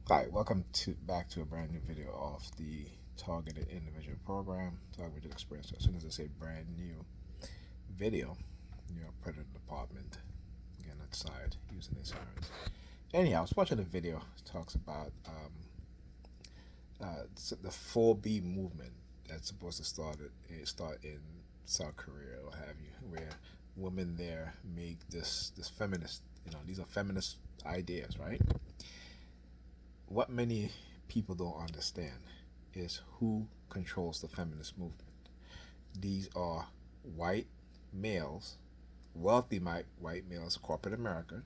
Hi, welcome to back to a brand new video of the Targeted Individual Program, Targeted Experience. As soon as I say brand new video, you're part of the department getting outside using their sirens. Anyhow, I was watching a video. It talks about the 4B movement that's supposed to start in South Korea or have you, where women there make this feminist. These are feminist ideas, right? What many people don't understand is who controls the feminist movement. These are white males, wealthy white males, corporate America,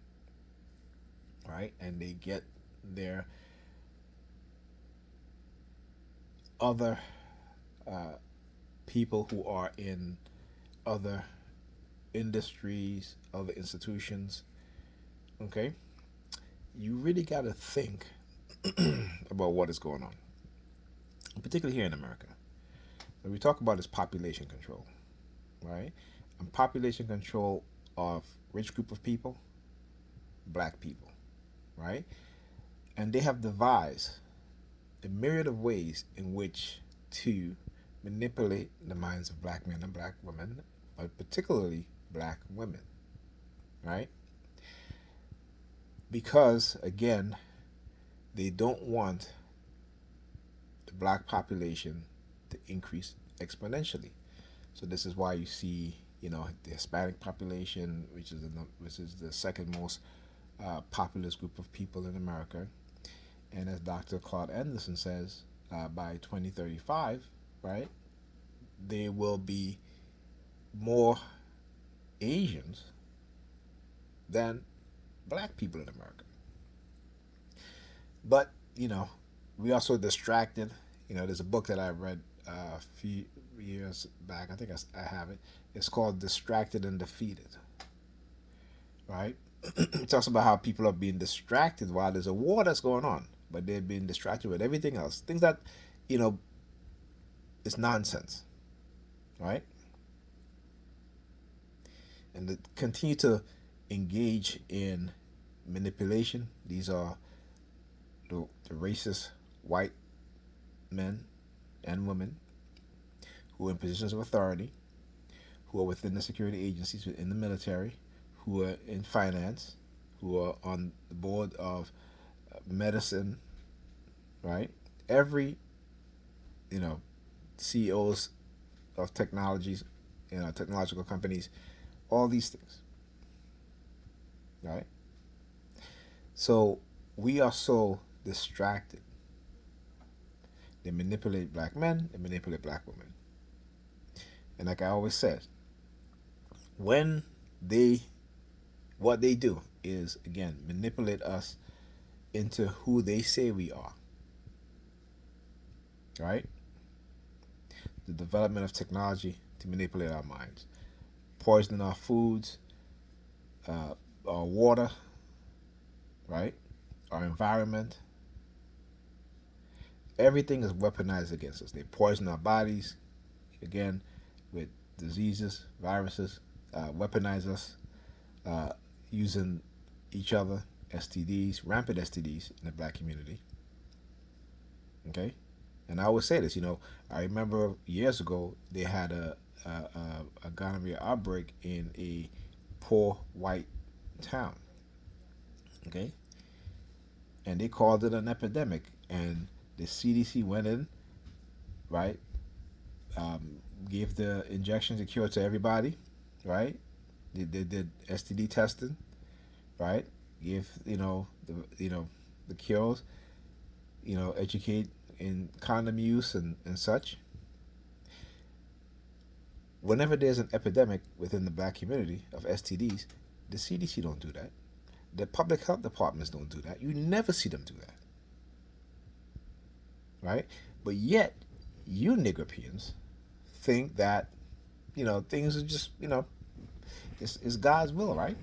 right? And they get their other people who are in other industries, other institutions. Okay, you really got to think about what is going on, particularly here in America. When we talk about is population control, right? And population control of rich group of people, black people, right? And they have devised a myriad of ways in which to manipulate the minds of black men and black women, but particularly black women, right? Because again, they don't want the black population to increase exponentially. So this is why you see, the Hispanic population, which is the second most populous group of people in America, and as Dr. Claude Anderson says, by 2035, right, there will be more Asians than black people in America. But we also distracted. There's a book that I read a few years back. I think I have it. It's called "Distracted and Defeated." Right? It talks about how people are being distracted while there's a war that's going on, but they're being distracted with everything else. Things that, you know, is nonsense. Right? And to continue to engage in manipulation. These are the racist white men and women who are in positions of authority, who are within the security agencies, within the military, who are in finance, who are on the board of medicine, right? Every, you know, CEOs of technologies, technological companies, all these things, right? So we are so distracted. They manipulate black men, they manipulate black women. And like I always said, when they what they do is again manipulate us into who they say we are. Right? The development of technology to manipulate our minds, poisoning our foods, our water, right? Our environment. Everything is weaponized against us. They poison our bodies, again, with diseases, viruses, weaponize us using each other, STDs, rampant STDs in the black community. Okay? And I always say this, I remember years ago they had a gonorrhea outbreak in a poor white town. Okay? And they called it an epidemic. And the CDC went in, right? Gave the injections to cure to everybody, right? They did STD testing, right? Give the cures, educate in condom use and such. Whenever there's an epidemic within the black community of STDs, the CDC don't do that. The public health departments don't do that. You never see them do that, right? But yet, you niggerpians think that things are just it's God's will, right?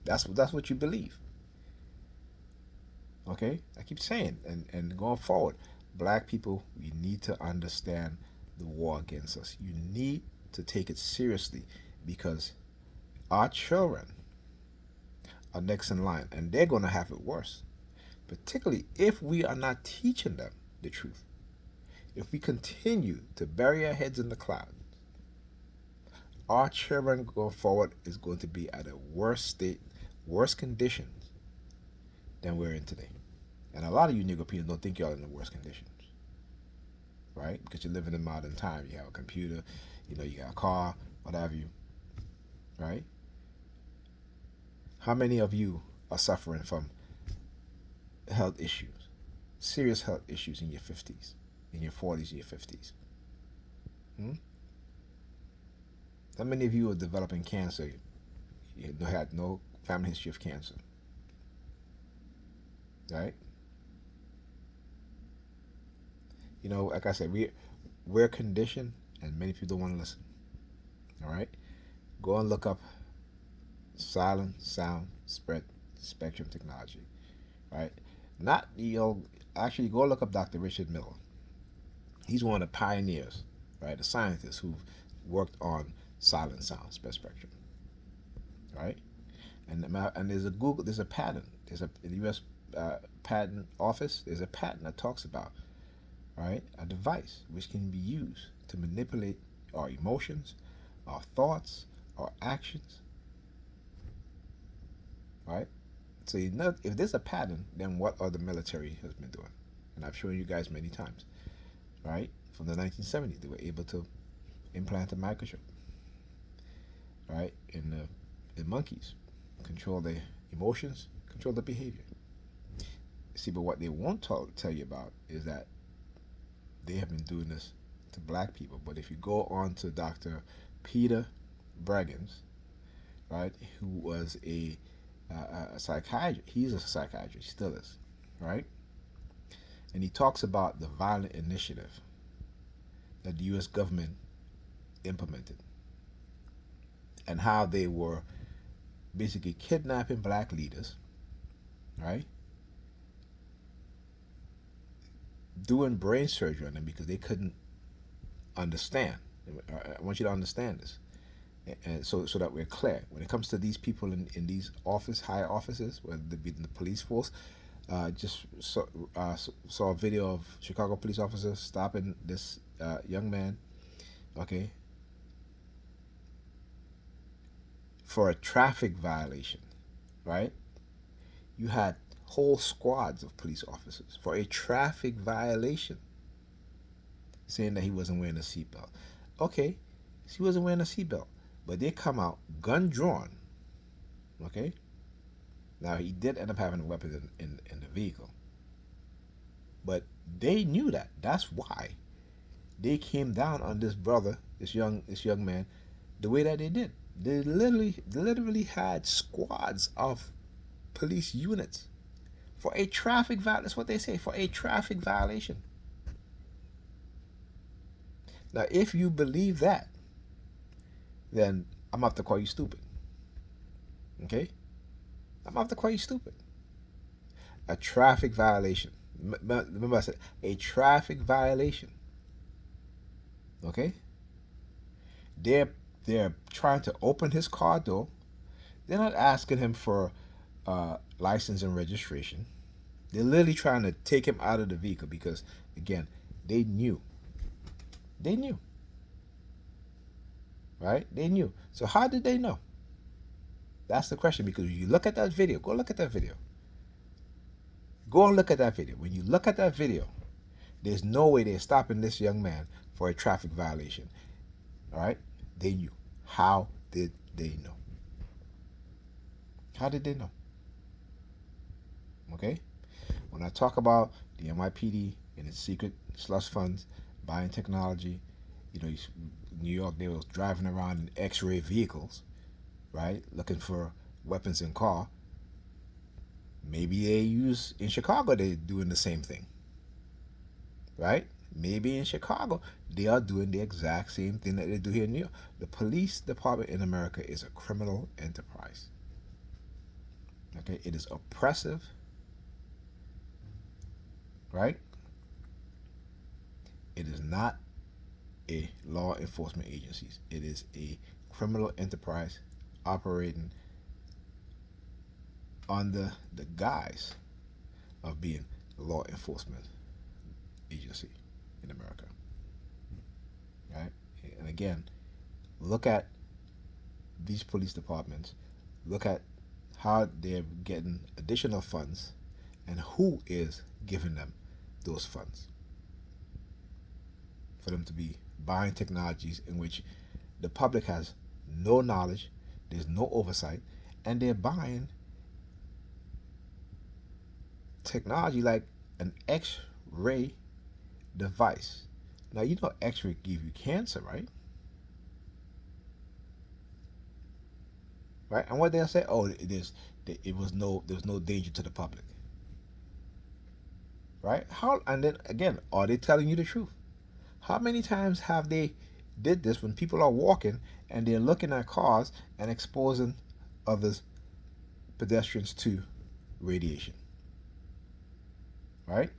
That's what you believe. Okay, I keep saying, and going forward, black people, you need to understand the war against us. You need to take it seriously because our children are next in line, and they're going to have it worse particularly if we are not teaching them the truth. If we continue to bury our heads in the clouds, our children going forward is going to be at a worse state, worse conditions than we're in today. And a lot of you Negro people don't think y'all in the worst conditions, right? Because you're living in modern time. You have a computer, you got a car, what have you, right? How many of you are suffering from health issues, serious health issues in your 50s, in your 40s, your 50s? How many of you are developing cancer? You had no family history of cancer, right? Like I said, we're conditioned, and many people don't want to listen. All right, go and look up silent sound spread spectrum technology. Right, not actually go look up Dr. Richard Miller. He's one of the pioneers, right? The scientists who've worked on silent sound spread spectrum. Right, and there's a patent. There's a in the U.S. Patent Office. There's a patent that talks about, right, a device which can be used to manipulate our emotions, our thoughts, our actions. Right? So if there's a pattern, then what the military has been doing? And I've shown you guys many times. Right? From the 1970s, they were able to implant a microchip. Right? In monkeys, control their emotions, control the behavior. See, but what they won't tell you about is that they have been doing this to black people. But if you go on to Dr. Peter Breggins, right, who was a psychiatrist, he's a psychiatrist, he still is, right? And he talks about the violent initiative that the U.S. government implemented and how they were basically kidnapping black leaders, right? Doing brain surgery on them because they couldn't understand. I want you to understand this, and so that we're clear when it comes to these people in these high offices, whether they be in the police force. Just saw a video of Chicago police officers stopping this young man, okay, for a traffic violation, right? You had whole squads of police officers for a traffic violation, saying that he wasn't wearing a seatbelt. Okay, he wasn't wearing a seatbelt, but they come out gun drawn. Okay, now he did end up having a weapon in the vehicle, but they knew that. That's why they came down on this brother, this young man, the way that they did. They literally had squads of police units for a traffic violation. That's what they say, for a traffic violation. Now, if you believe that, then I'm going to have to call you stupid. Okay? I'm going to have to call you stupid. A traffic violation. Remember I said, a traffic violation. Okay? They're trying to open his car door. They're not asking him for license and registration. They're literally trying to take him out of the vehicle because, again, they knew. They knew. Right? They knew. So how did they know? That's the question, because when you look at that video, go look at that video. Go and look at that video. When you look at that video, there's no way they're stopping this young man for a traffic violation. All right? They knew. How did they know? How did they know? Okay? When I talk about the NYPD and its secret slush funds, buying technology, New York, they were driving around in X-ray vehicles, right? Looking for weapons in car. Maybe in Chicago, they're doing the same thing, right? Maybe in Chicago, they are doing the exact same thing that they do here in New York. The police department in America is a criminal enterprise. Okay, it is oppressive, right? It is not a law enforcement agency. It is a criminal enterprise operating under the guise of being a law enforcement agency in America. Right? And again, look at these police departments, look at how they're getting additional funds and who is giving them those funds for them to be buying technologies in which the public has no knowledge, there's no oversight, and they're buying technology like an X-ray device. Now you know X-ray give you cancer, right? Right? And what they'll say, oh, there's no danger to the public. Right? How, and then again, are they telling you the truth? How many times have they did this when people are walking and they're looking at cars and exposing others, pedestrians, to radiation? Right?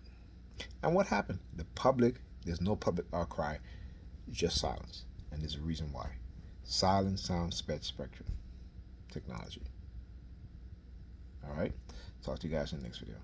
And what happened? The public, there's no public outcry, just silence. And there's a reason why. Silent sound spectrum technology. All right? Talk to you guys in the next video.